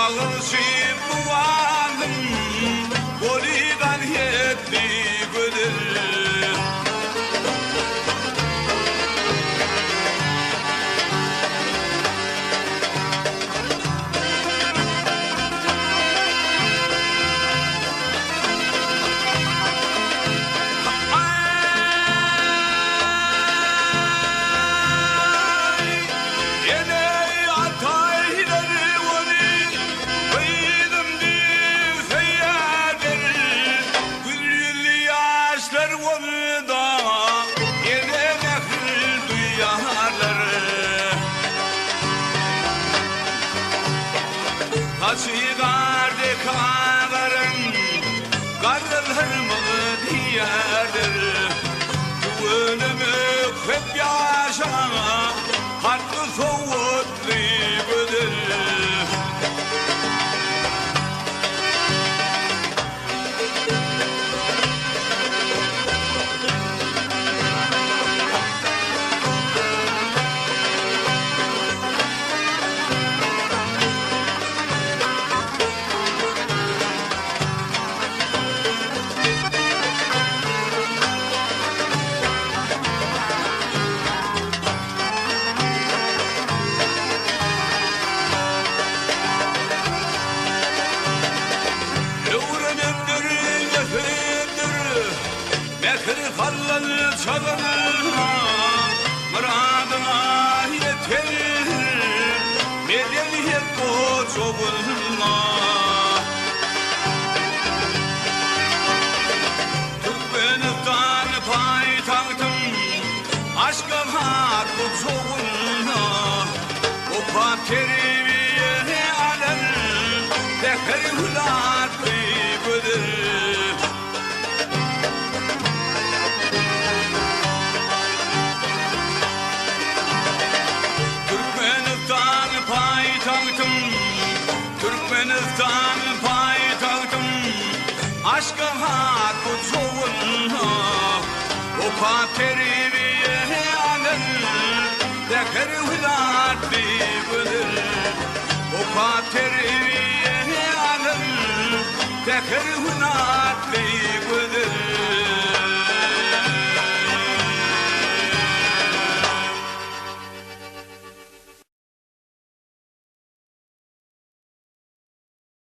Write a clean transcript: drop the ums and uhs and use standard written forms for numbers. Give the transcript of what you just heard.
bağırışıp duvardım, Goligan yetli güdür. Çıkardı kağarın, karnlarımı diyerdir. Düğünümü hep yaşa, hartlı soğutlu güdür. Mekri fallanı çalınırma, muradına yeter, medeniyet koç olma. Türkmenistan payitahtım, aşkın hakkı çoğulma. O pateriye alem, dekeri hülatlı güdür. Türkmenistan payitahtım, aşkı hakkı çoğunma. O pateriye alem, dekeri hülatlı güdür. O pateriye alem, dekeri hülatlı